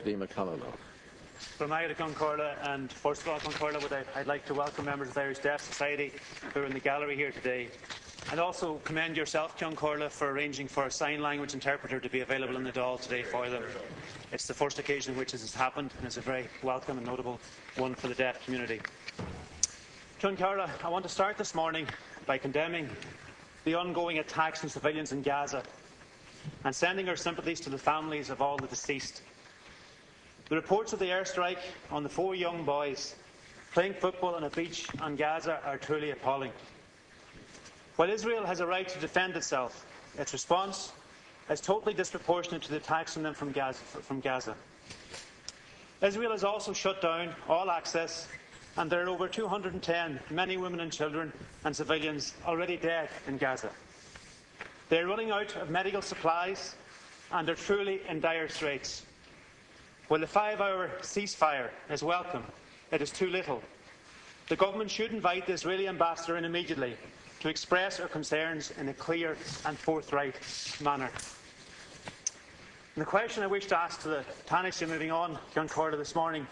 Deputy McConnell. From Ida Concorla, and first of all, Concorla, I'd like to welcome members of the Irish Deaf Society who are in the gallery here today, and also commend yourself, Concorla, for arranging for a sign language interpreter to be available in the Dáil today for them. It's the first occasion in which this has happened, and it's a very welcome and notable one for the deaf community. Concorla, I want to start this morning by condemning the ongoing attacks on civilians in Gaza and sending our sympathies to the families of all the deceased. The reports of the airstrike on the 4 young boys playing football on a beach on Gaza are truly appalling. While Israel has a right to defend itself, its response is totally disproportionate to the attacks on them from Gaza. Israel has also shut down all access, and there are over 210 men, women and children and civilians already dead in Gaza. They are running out of medical supplies and are truly in dire straits. While the 5-hour ceasefire is welcome, it is too little. The government should invite the Israeli ambassador in immediately to express our concerns in a clear and forthright manner. And the question I wish to ask to the Taoiseach moving on, Concorla, this morning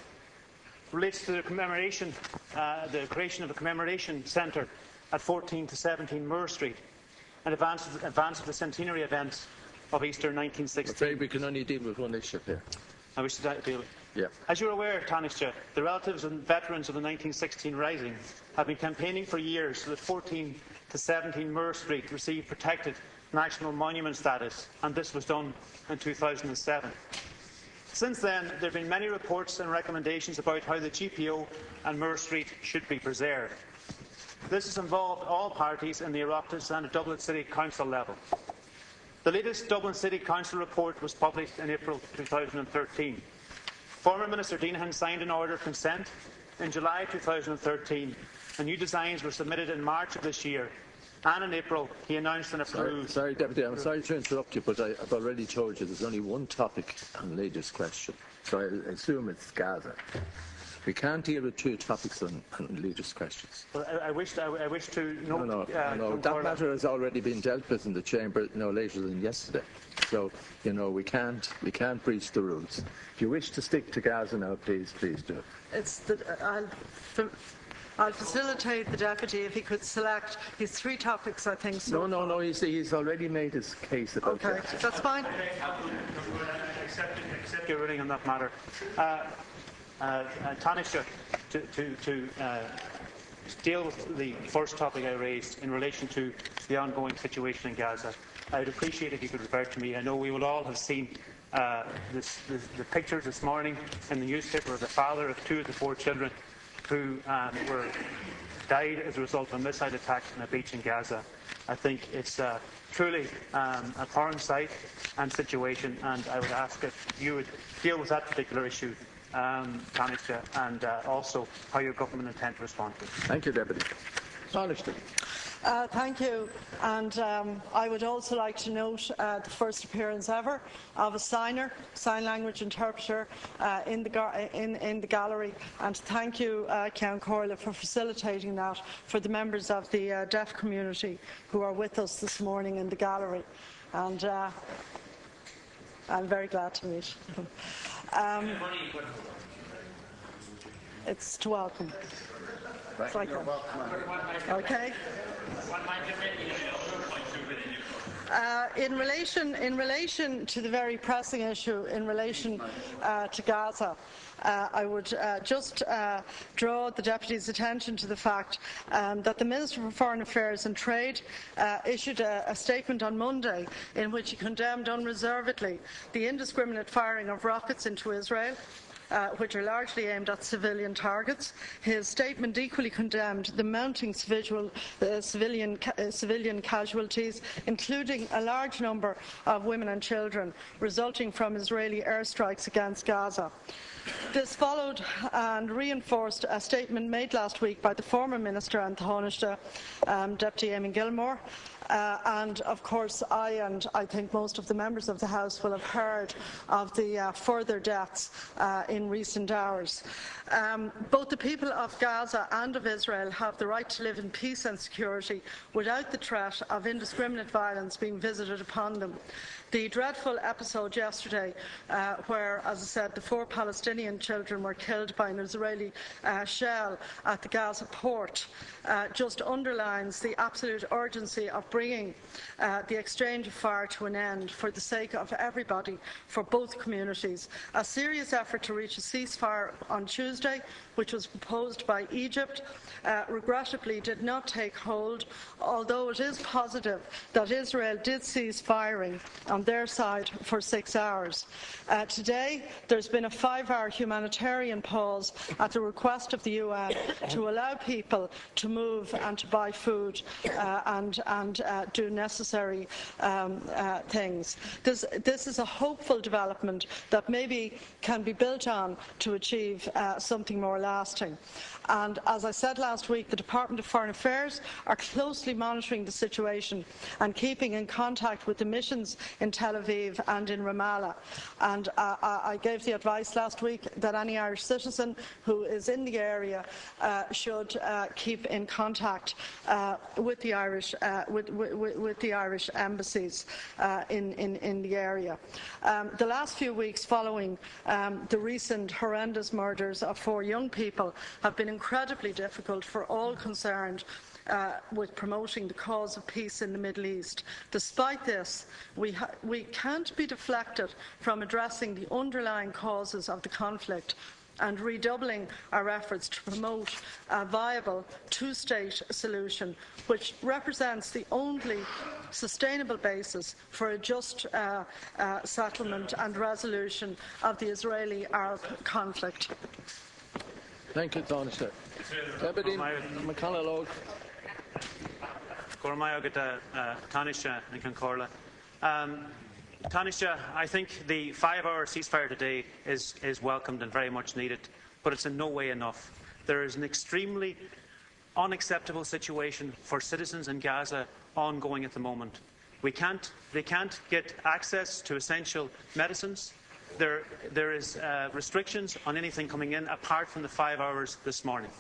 relates to the commemoration, the creation of a commemoration centre at 14 to 17 Moore Street in advance of the centenary events of Easter 1916. I'm afraid we can only deal with one issue here. I wish to deal with. Yeah. As you're aware, Taoiseach, the relatives and veterans of the 1916 Rising have been campaigning for years so that 14 to 17 Moore Street receive protected national monument status, and this was done in 2007. Since then, there have been many reports and recommendations about how the GPO and Moore Street should be preserved. This has involved all parties in the Oireachtas and at Dublin City Council level. The latest Dublin City Council report was published in April 2013. Former Minister Deenihan signed an order of consent in July 2013, and new designs were submitted in March of this year. And in April, he announced and approved... Sorry, Deputy, I'm sorry to interrupt you, but I've already told you there's only one topic on Leader's question, so I assume it's Gaza. We can't deal with 2 topics on Leader's questions. Well, I wish to note... No. That matter has already been dealt with in the Chamber no later than yesterday. So, we can't breach the rules. If you wish to stick to Gaza now, please do. I'll facilitate the Deputy if he could select his 3 topics, I think. So No, he's already made his case about that. Okay, that's fine. Accept your ruling on that matter. Taoiseach, to deal with the first topic I raised in relation to the ongoing situation in Gaza, I would appreciate if you could refer to me. I know we will all have seen the pictures this morning in the newspaper of the father of 2 of the 4 children who died as a result of a missile attack on a beach in Gaza. I think it's truly a abhorrent sight and situation, and I would ask if you would deal with that particular issue, Taoiseach, and also how your government intends to respond to it. Thank you, Deputy. Taoiseach. Thank you, and I would also like to note the first appearance ever of a sign language interpreter in the gallery, and thank you, Ceann Comhairle, for facilitating that for the members of the deaf community who are with us this morning in the gallery, and I'm very glad to meet them. It's to welcome. It's like that. Okay. In relation to the very pressing issue in relation to Gaza, I would just draw the Deputy's attention to the fact that the Minister for Foreign Affairs and Trade issued a statement on Monday in which he condemned unreservedly the indiscriminate firing of rockets into Israel, which are largely aimed at civilian targets. His statement equally condemned the mounting civilian casualties, including a large number of women and children, resulting from Israeli airstrikes against Gaza. This followed and reinforced a statement made last week by the former Minister and Taoiseach, Deputy Eamon Gilmore, and of course I think most of the members of the House will have heard of the further deaths in recent hours. Both the people of Gaza and of Israel have the right to live in peace and security without the threat of indiscriminate violence being visited upon them. The dreadful episode yesterday where, as I said, the 4 Palestinian children were killed by an Israeli shell at the Gaza port just underlines the absolute urgency of bringing the exchange of fire to an end for the sake of everybody, for both communities. A serious effort to reach a ceasefire on Tuesday, which was proposed by Egypt, regrettably did not take hold, although it is positive that Israel did cease firing on their side for 6 hours. Today, there's been a 5-hour humanitarian pause at the request of the UN to allow people to move and to buy food and do necessary things. This is a hopeful development that maybe can be built on to achieve something more lasting. And as I said last week, the Department of Foreign Affairs are closely monitoring the situation and keeping in contact with the missions in Tel Aviv and in Ramallah. And I gave the advice last week that any Irish citizen who is in the area should keep in contact with the Irish embassies in the area. The last few weeks following the recent horrendous murders of 4 young people have been incredibly difficult for all concerned with promoting the cause of peace in the Middle East. Despite this, we can't be deflected from addressing the underlying causes of the conflict and redoubling our efforts to promote a viable 2-state solution, which represents the only sustainable basis for a just settlement and resolution of the Israeli-Arab conflict. Thank you, Taoiseach. Deputy McConnell. Taoiseach and Concorla. Taoiseach, I think the 5-hour ceasefire today is welcomed and very much needed, but it's in no way enough. There is an extremely unacceptable situation for citizens in Gaza ongoing at the moment. They can't get access to essential medicines. There is restrictions on anything coming in apart from the 5 hours this morning.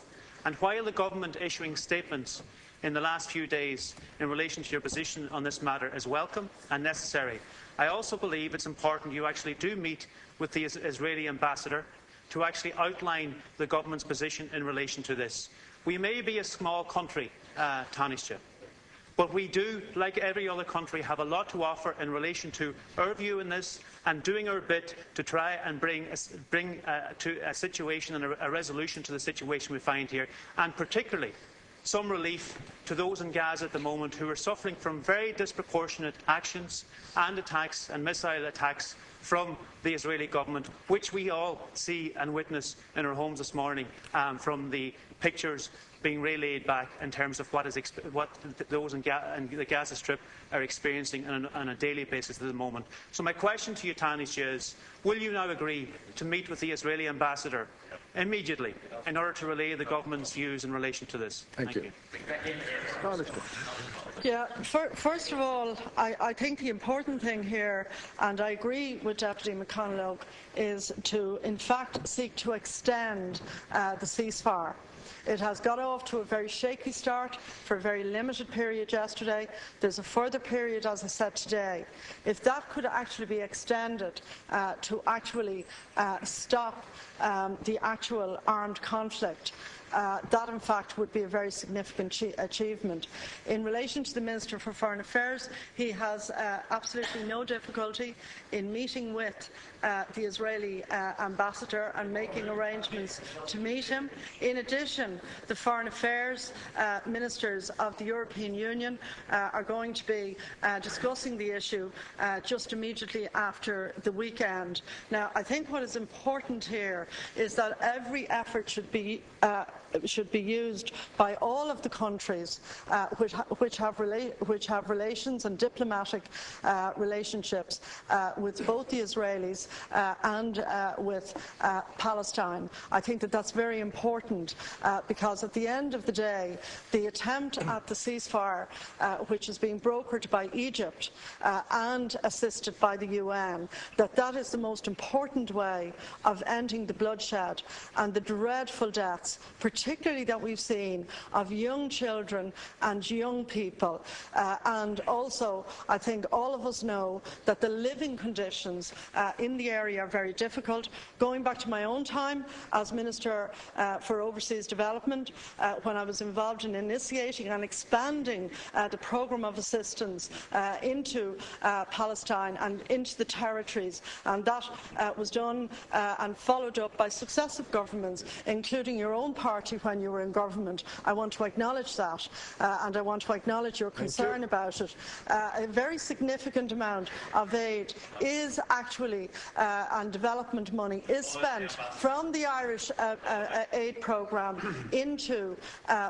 And while the government issuing statements in the last few days in relation to your position on this matter is welcome and necessary, I also believe it's important you actually do meet with the Israeli ambassador to actually outline the government's position in relation to this. We may be a small country, Taoiseach, but we do, like every other country, have a lot to offer in relation to our view in this and doing our bit to try and bring to a situation and a resolution to the situation we find here, and particularly some relief to those in Gaza at the moment who are suffering from very disproportionate actions and attacks and missile attacks from the Israeli government, which we all see and witness in our homes this morning from the pictures being relayed back in terms of what those in the Gaza Strip are experiencing on a daily basis at the moment. So my question to you, Taoiseach, is will you now agree to meet with the Israeli ambassador immediately in order to relay the government's views in relation to this? Thank you. Yeah, first of all, I think the important thing here, and I agree with Deputy McConnell, is to, in fact, seek to extend the ceasefire. It has got off to a very shaky start for a very limited period yesterday. There's a further period, as I said today. If that could actually be extended to actually stop the actual armed conflict, that in fact would be a very significant achievement. In relation to the Minister for Foreign Affairs, he has absolutely no difficulty in meeting with the Israeli ambassador and making arrangements to meet him. In addition, the Foreign Affairs ministers of the European Union are going to be discussing the issue just immediately after the weekend. Now, I think what is important here is that every effort should be used by all of the countries which have relations and diplomatic relationships with both the Israelis and with Palestine. I think that that's very important because at the end of the day, the attempt at the ceasefire, which is being brokered by Egypt and assisted by the UN, that is the most important way of ending the bloodshed and the dreadful deaths, particularly particularly that we've seen of young children and young people. And also, I think all of us know that the living conditions in the area are very difficult. Going back to my own time as Minister for Overseas Development, when I was involved in initiating and expanding the programme of assistance into Palestine and into the territories, and that was done and followed up by successive governments, including your own party when you were in government. I want to acknowledge that, and I want to acknowledge your concern about it. A very significant amount of aid is actually, and development money is spent from the Irish aid programme into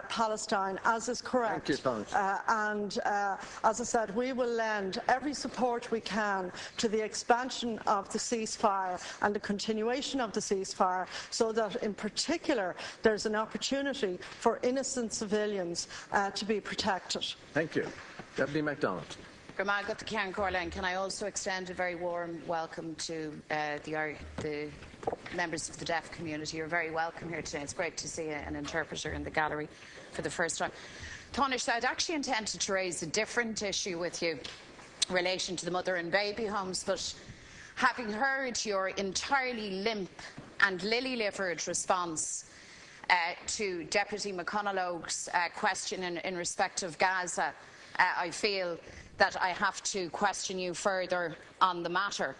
Palestine, as is correct. And as I said, we will lend every support we can to the expansion of the ceasefire and the continuation of the ceasefire, so that in particular there's an opportunity for innocent civilians to be protected. Thank you. Deputy MacDonald. Can I also extend a very warm welcome to the members of the deaf community. You're very welcome here today. It's great to see an interpreter in the gallery for the first time. Taoiseach, I'd actually intended to raise a different issue with you in relation to the mother and baby homes, but having heard your entirely limp and lily-livered response to Deputy McConaughey's question in respect of Gaza, I feel that I have to question you further on the matter.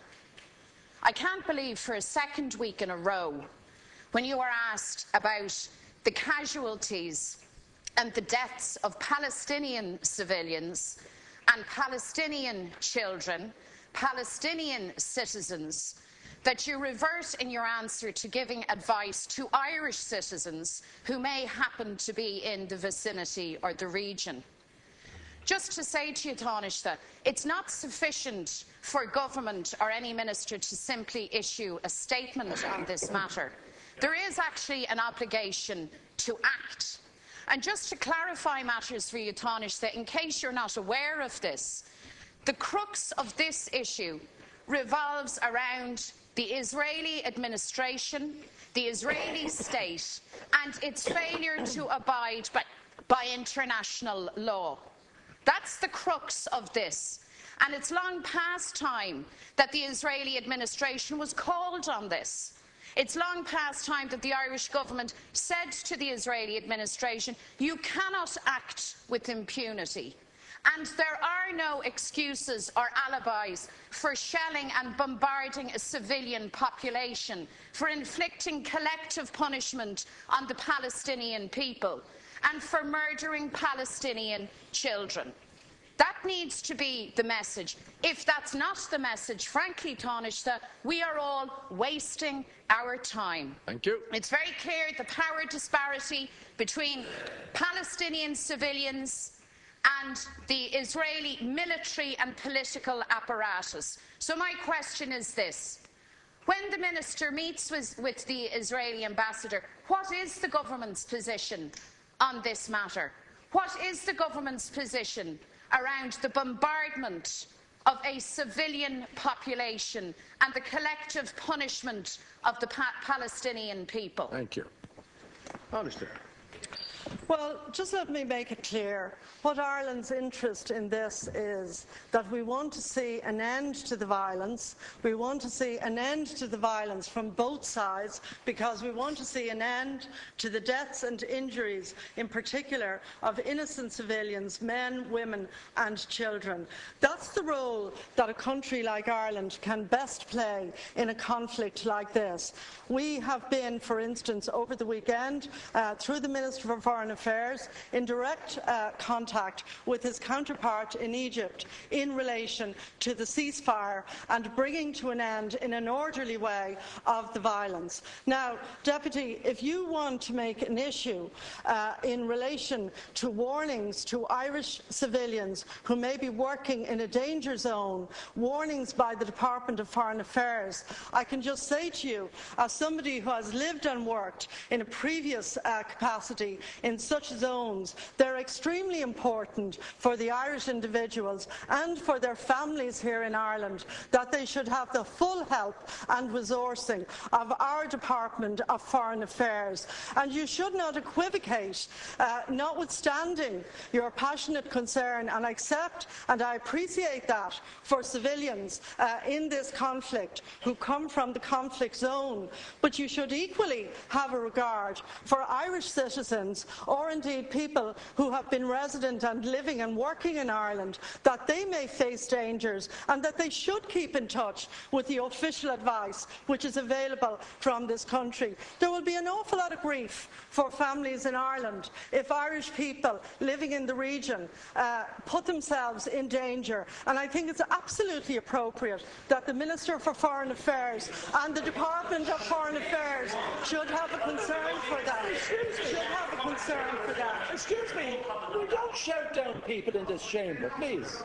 I can't believe for a second week in a row, when you are asked about the casualties and the deaths of Palestinian civilians and Palestinian children, Palestinian citizens, that you revert in your answer to giving advice to Irish citizens who may happen to be in the vicinity or the region. Just to say to you, Taoiseach, it's not sufficient for government or any minister to simply issue a statement on this matter. There is actually an obligation to act. And just to clarify matters for you, Taoiseach, in case you're not aware of this, the crux of this issue revolves around the Israeli administration, the Israeli state, and its failure to abide by international law. That's the crux of this. And it's long past time that the Israeli administration was called on this. It's long past time that the Irish government said to the Israeli administration, you cannot act with impunity. And there are no excuses or alibis for shelling and bombarding a civilian population, for inflicting collective punishment on the Palestinian people, and for murdering Palestinian children. That needs to be the message. If that's not the message, frankly, Taoiseach, we are all wasting our time. Thank you. It's very clear the power disparity between Palestinian civilians and the Israeli military and political apparatus. So my question is this. When the minister meets with the Israeli ambassador, what is the government's position on this matter? What is the government's position around the bombardment of a civilian population and the collective punishment of the Palestinian people? Thank you. Minister. Well, just let me make it clear. What Ireland's interest in this is that we want to see an end to the violence. We want to see an end to the violence from both sides, because we want to see an end to the deaths and injuries, in particular, of innocent civilians, men, women and children. That's the role that a country like Ireland can best play in a conflict like this. We have been, for instance, over the weekend, through the Minister for Foreign Affairs, in direct contact with his counterpart in Egypt in relation to the ceasefire and bringing to an end in an orderly way of the violence. Now, Deputy, if you want to make an issue in relation to warnings to Irish civilians who may be working in a danger zone, warnings by the Department of Foreign Affairs, I can just say to you, as somebody who has lived and worked in a previous capacity in such zones. They're extremely important for the Irish individuals and for their families here in Ireland, that they should have the full help and resourcing of our Department of Foreign Affairs. And you should not equivocate, notwithstanding your passionate concern, and I accept and I appreciate that, for civilians in this conflict who come from the conflict zone, but you should equally have a regard for Irish citizens, or indeed people who have been resident and living and working in Ireland, that they may face dangers and that they should keep in touch with the official advice which is available from this country. There will be an awful lot of grief for families in Ireland if Irish people living in the region put themselves in danger, and I think it's absolutely appropriate that the Minister for Foreign Affairs and the Department of Foreign Affairs should have a concern for that. Excuse me, we don't shout down people in this chamber, please.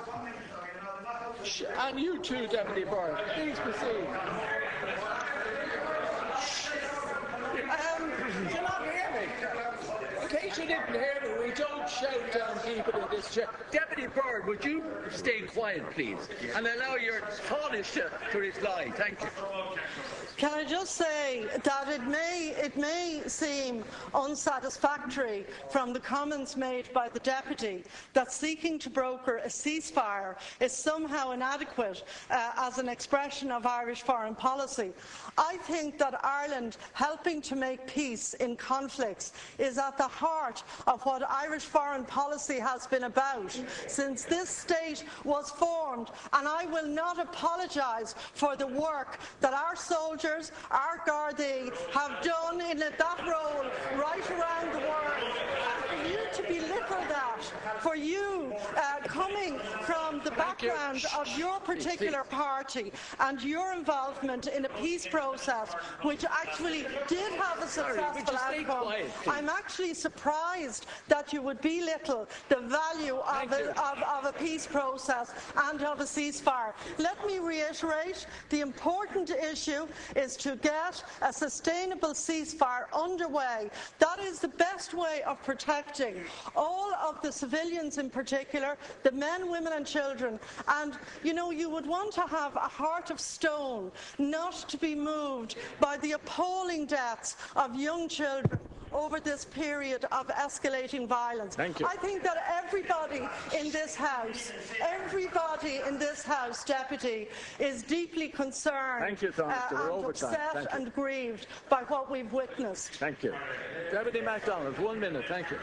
And you too, Deputy Byrne, please proceed. Do you not hear me? In case you didn't hear me, we don't shout down people in this chair. Deputy Byrne, would you stay quiet, please, and allow your colleagues to reply? Thank you. Can I just say that it may seem unsatisfactory from the comments made by the Deputy that seeking to broker a ceasefire is somehow inadequate as an expression of Irish foreign policy. I think that Ireland helping to make peace in conflicts is at the heart of what Irish foreign policy has been about since this state was formed, and I will not apologise for the work that our soldiers, our Gardaí, have done in that role right around the world. And for you to belittle that, for you coming from the background of your particular party and your involvement in a peace process which actually did have a successful outcome, I'm actually surprised that you would belittle the value of a peace process and of a ceasefire. Let me reiterate, the important issue is to get a sustainable ceasefire underway. That is the best way of protecting all of the civilians, in particular, the men, women and children. And, you know, you would want to have a heart of stone, not to be moved by the appalling deaths of young children over this period of escalating violence. Thank you. I think that everybody in this House, Deputy, is deeply concerned and upset and grieved by what we've witnessed. Thank you. Deputy MacDonald, 1 minute. Thank you.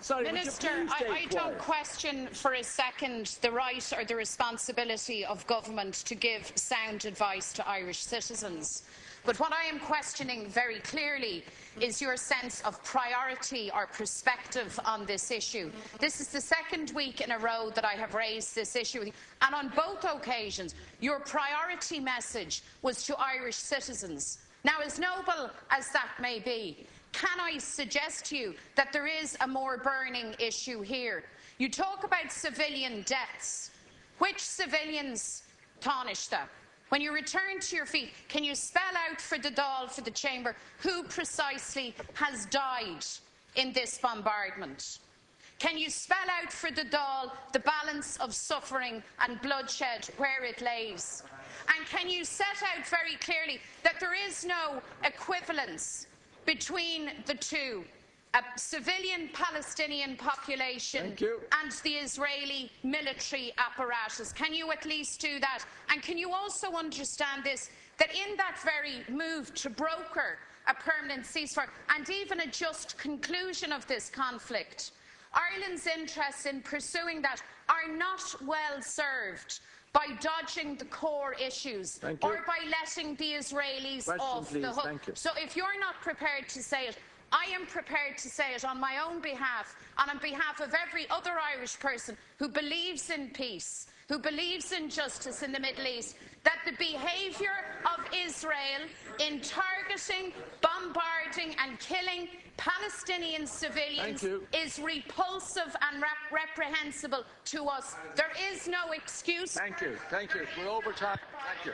Sorry, Minister, I don't question for a second the right or the responsibility of government to give sound advice to Irish citizens. But what I am questioning very clearly is your sense of priority or perspective on this issue. This is the second week in a row that I have raised this issue, and on both occasions your priority message was to Irish citizens. Now, as noble as that may be, can I suggest to you that there is a more burning issue here? You talk about civilian deaths. Which civilians, Taoiseach? When you return to your feet, can you spell out for the Dáil, for the Chamber, who precisely has died in this bombardment? Can you spell out for the Dáil the balance of suffering and bloodshed where it lays? And can you set out very clearly that there is no equivalence between the two, a civilian Palestinian population and the Israeli military apparatus? Can you at least do that? And can you also understand this, that in that very move to broker a permanent ceasefire and even a just conclusion of this conflict, Ireland's interests in pursuing that are not well served by dodging the core issues or by letting the Israelis off the hook? So if you're not prepared to say it, I am prepared to say it on my own behalf and on behalf of every other Irish person who believes in peace, who believes in justice in the Middle East, that the behaviour of Israel in targeting, bombarding and killing Palestinian civilians is repulsive and reprehensible to us. There is no excuse. Thank you. We're over time. Thank you.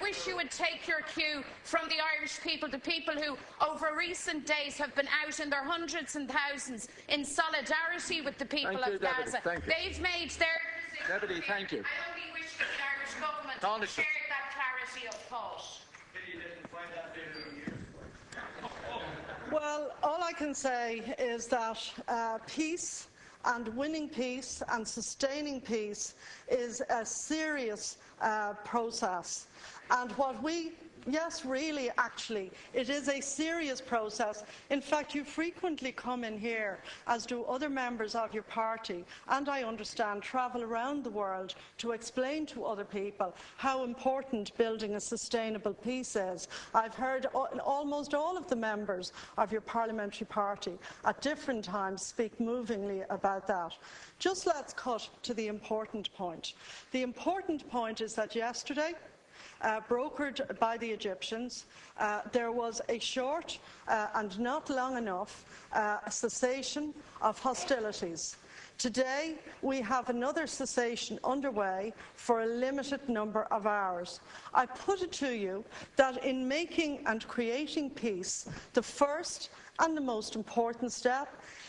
wish you would take your cue from the Irish people, the people who over recent days have been out in their hundreds and thousands in solidarity with the people of Gaza. They've made their decision. Deputy, thank you. I only wish that the Irish government would share that clarity of thought. Well, all I can say is that peace and winning peace and sustaining peace is a serious process. And what we Yes, really, actually, it is a serious process. In fact, you frequently come in here, as do other members of your party, and I understand travel around the world to explain to other people how important building a sustainable peace is. I've heard almost all of the members of your parliamentary party at different times speak movingly about that. Just let's cut to the important point. The important point is that yesterday, brokered by the Egyptians, there was a short and not long enough cessation of hostilities. Today, we have another cessation underway for a limited number of hours. I put it to you that in making and creating peace, the first and the most important step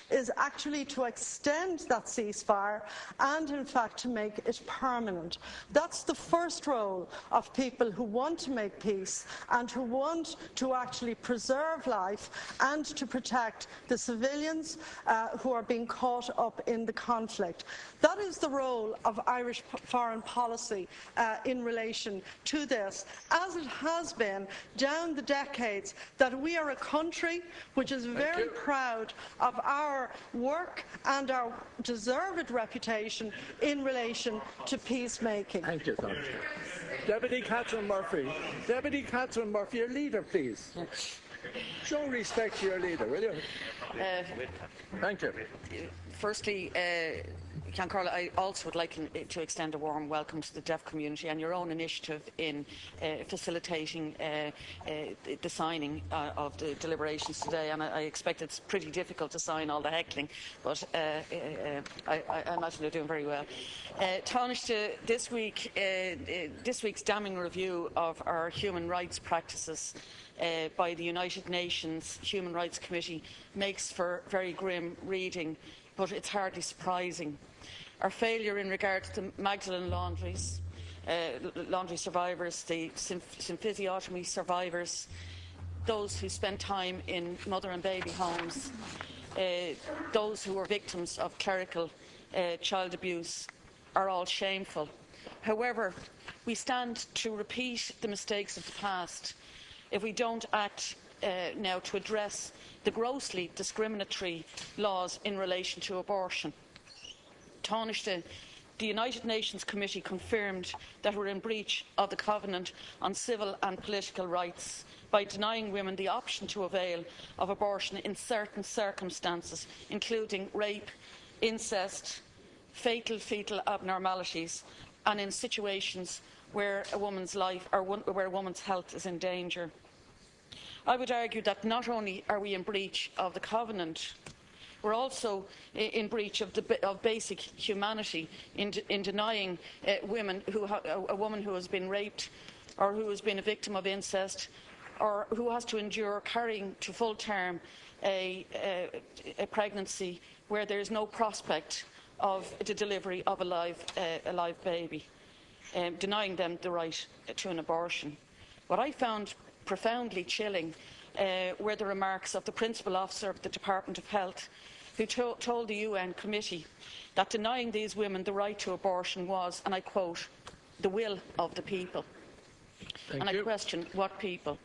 is actually to extend that ceasefire and, in fact, to make it permanent. That's the first role of people who want to make peace and who want to actually preserve life and to protect the civilians who are being caught up in the conflict. That is the role of Irish foreign policy in relation to this, as it has been down the decades, that we are a country which is very proud of our work and our deserved reputation in relation to peacemaking. Thank you, Senator. Deputy Catherine Murphy. Deputy Catherine Murphy, your leader, please. Show respect to your leader, will you? Thank you. Firstly, Carla, I also would like to extend a warm welcome to the deaf community and your own initiative in facilitating the signing of the deliberations today. And I expect it's pretty difficult to sign all the heckling, but I imagine they're doing very well. Tánaiste, this week's damning review of our human rights practices by the United Nations Human Rights Committee makes for very grim reading, but it's hardly surprising. Our failure in regard to the Magdalene laundry survivors, the symphysiotomy survivors, those who spent time in mother and baby homes, those who were victims of clerical child abuse, are all shameful. However, we stand to repeat the mistakes of the past if we don't act now to address the grossly discriminatory laws in relation to abortion. Tánaiste, the United Nations Committee confirmed that we're in breach of the Covenant on Civil and Political Rights by denying women the option to avail of abortion in certain circumstances, including rape, incest, fatal fetal abnormalities, and in situations where a woman's life or where a woman's health is in danger. I would argue that not only are we in breach of the Covenant, we're also in breach of basic humanity in denying women a woman who has been raped or who has been a victim of incest or who has to endure carrying to full term a pregnancy where there is no prospect of the delivery of a live baby, denying them the right to an abortion. What I found profoundly chilling were the remarks of the Principal Officer of the Department of Health, who told the UN Committee that denying these women the right to abortion was, and I quote, the will of the people. I question what people.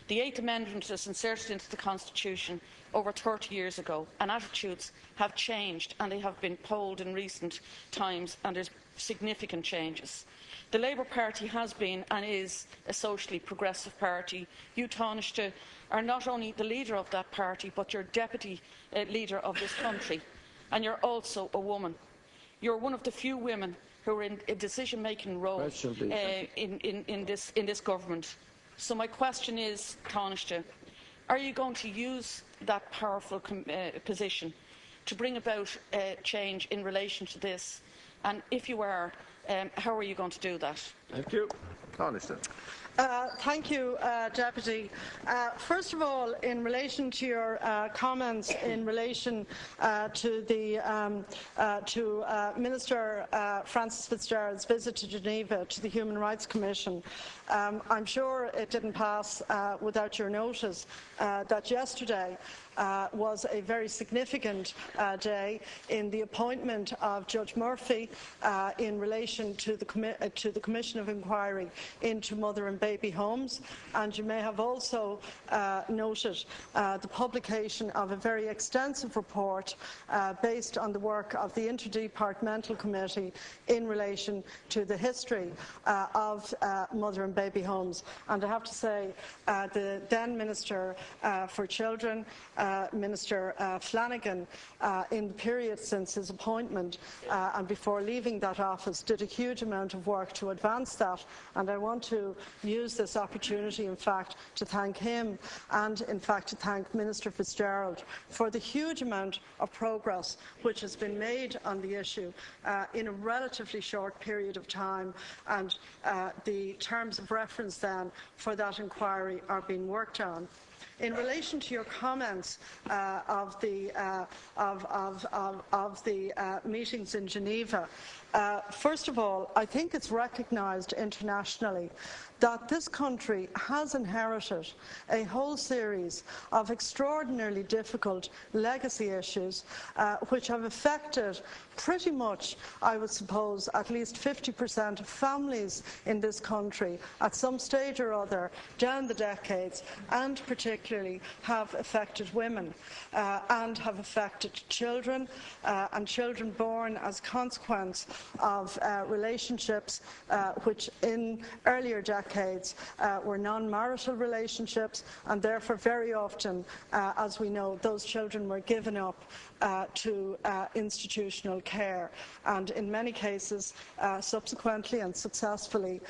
The Eighth Amendment was inserted into the Constitution over 30 years ago, and attitudes have changed, and they have been polled in recent times, and there's significant changes. The Labour Party has been and is a socially progressive party. You, Tánaiste, are not only the leader of that party, but you're deputy leader of this country, and you're also a woman. You're one of the few women who are in a decision-making role in this government. So my question is, Tánaiste, are you going to use that powerful position to bring about change in relation to this? And if you are, how are you going to do that? Thank you. Tánaiste. Thank you, Deputy. First of all, in relation to your comments in relation to Minister Frances Fitzgerald's visit to Geneva to the Human Rights Commission, I'm sure it didn't pass without your notice that yesterday was a very significant day in the appointment of Judge Murphy in relation to the Commission of Inquiry into Mother and Baby Homes, and you may have also noted the publication of a very extensive report based on the work of the Interdepartmental Committee in relation to the history of mother and baby homes. And I have to say, the then Minister for Children, Minister Flanagan, in the period since his appointment and before leaving that office, did a huge amount of work to advance that, and I want to use this opportunity, in fact, to thank him and, in fact, to thank Minister Fitzgerald for the huge amount of progress which has been made on the issue in a relatively short period of time, and the terms of reference then for that inquiry are being worked on. In relation to your comments of the meetings in Geneva, first of all, I think it's recognised internationally that this country has inherited a whole series of extraordinarily difficult legacy issues which have affected pretty much, I would suppose, at least 50% of families in this country at some stage or other down the decades, and particularly have affected women and have affected children and children born as a consequence of relationships which in earlier decades were non-marital relationships, and therefore very often, as we know, those children were given up to institutional care, and in many cases subsequently and successfully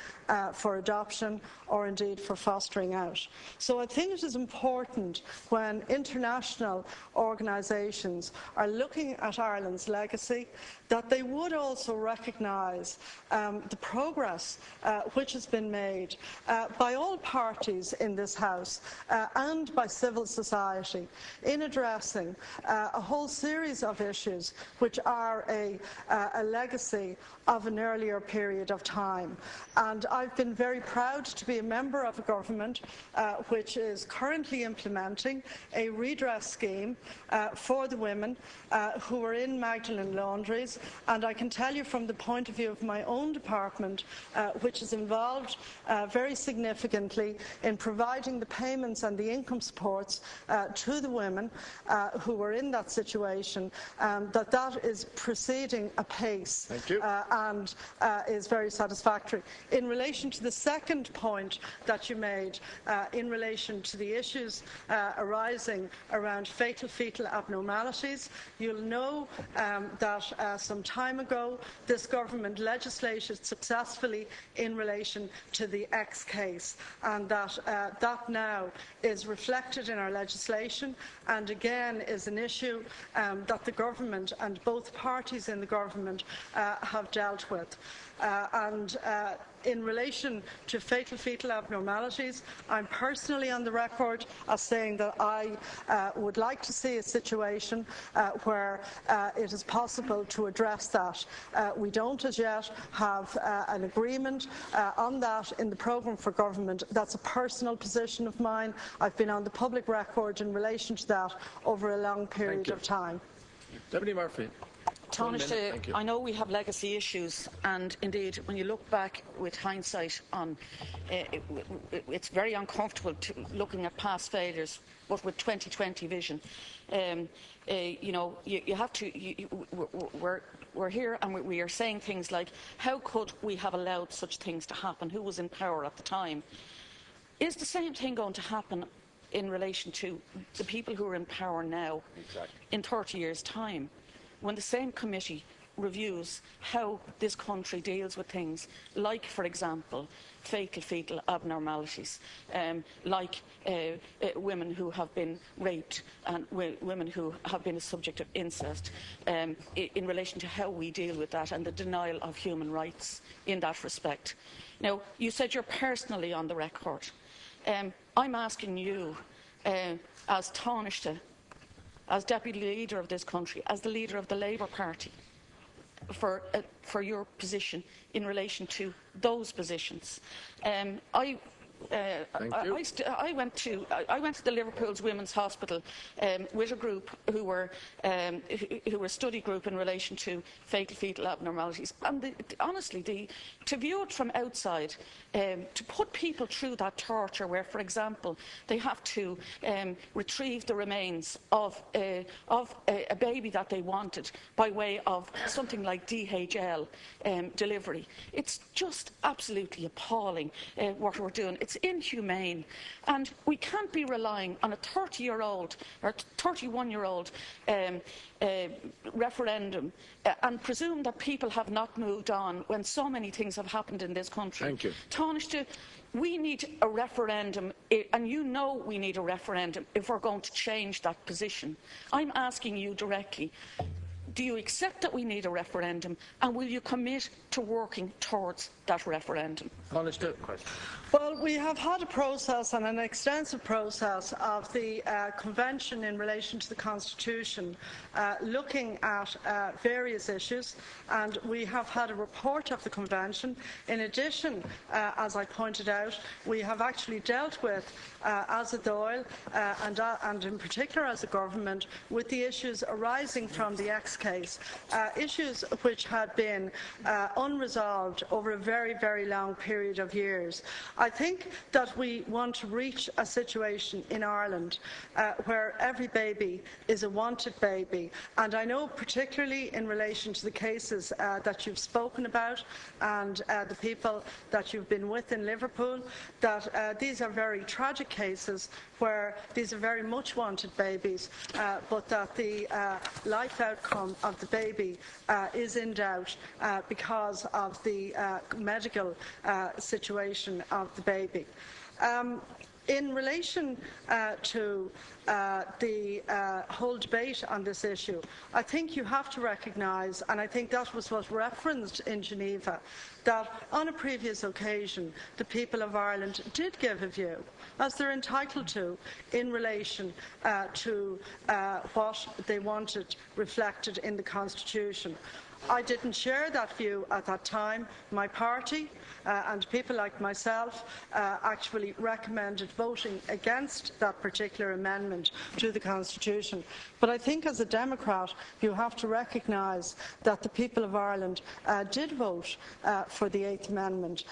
for adoption or indeed for fostering out. So I think it is important when international organisations are looking at Ireland's legacy that they would also recognise the progress which has been made by all parties in this House and by civil society in addressing a whole series of issues which are a legacy of an earlier period of time. And I've been very proud to be a member of a government which is currently implementing a redress scheme for the women who are in Magdalen laundries, and I can tell you from the point of view of my own department, which is involved very significantly in providing the payments and the income supports to the women who are in that situation, that is proceeding apace and is very satisfactory. In relation to the second point that you made, in relation to the issues arising around fetal abnormalities, you'll know that some time ago this government legislated successfully in relation to the X case, and that now is reflected in our legislation, and again is an issue that the government and both parties in the government have dealt with. In relation to fetal abnormalities, I'm personally on the record as saying that I would like to see a situation where it is possible to address that. We don't as yet have an agreement on that in the programme for government. That's a personal position of mine. I've been on the public record in relation to that over a long period of time. Deputy Murphy. Taoiseach, I know we have legacy issues, and indeed, when you look back with hindsight on, it's very uncomfortable looking at past failures, but with 2020 vision, you know, you have to. We're here and we are saying things like, how could we have allowed such things to happen? Who was in power at the time? Is the same thing going to happen in relation to the people who are in power now in 30 years' time? When the same committee reviews how this country deals with things like, for example, fatal fetal abnormalities, like women who have been raped and women who have been a subject of incest, in relation to how we deal with that and the denial of human rights in that respect. Now, you said you're personally on the record. I'm asking you, as Taoiseach, as Deputy Leader of this country, as the Leader of the Labour Party, for your position in relation to those positions. I went to the Liverpool's Women's Hospital with a group who were a study group in relation to fatal fetal abnormalities, and honestly, to view it from outside, to put people through that torture, where, for example, they have to retrieve the remains of a baby that they wanted by way of something like DHL delivery. It's just absolutely appalling what we're doing. It's inhumane, and we can't be relying on a 30-year-old or 31-year-old referendum and presume that people have not moved on when so many things have happened in this country. Thank you. Taoiseach, we need a referendum, and you know we need a referendum if we're going to change that position. I'm asking you directly, do you accept that we need a referendum, and will you commit to working towards that referendum? Well, we have had a process, and an extensive process, of the Convention in relation to the Constitution, looking at various issues, and we have had a report of the Convention. In addition, as I pointed out, we have actually dealt with, as a Dáil, and in particular as a government, with the issues arising from the X case, issues which had been unresolved over a very, very long period of years. I think that we want to reach a situation in Ireland where every baby is a wanted baby, and I know particularly in relation to the cases that you've spoken about and the people that you've been with in Liverpool, that these are very tragic cases where these are very much wanted babies, but that the life outcome of the baby is in doubt because of the medical situation of the baby. In relation to the whole debate on this issue, I think you have to recognise, and I think that was what referenced in Geneva, that on a previous occasion the people of Ireland did give a view, as they're entitled to, in relation to what they wanted reflected in the Constitution. I didn't share that view at that time. My party and people like myself actually recommended voting against that particular amendment to the Constitution. But I think as a Democrat you have to recognise that the people of Ireland did vote for the 8th Amendment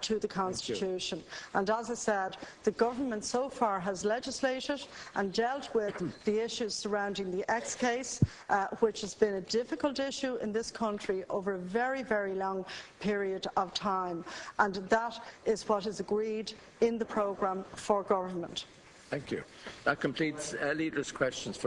to the Constitution. And as I said, the government so far has legislated and dealt with the issues surrounding the X case, which has been a difficult issue in this country over a very, very long period of time, and that is what is agreed in the programme for government. Thank you. That completes leaders' questions.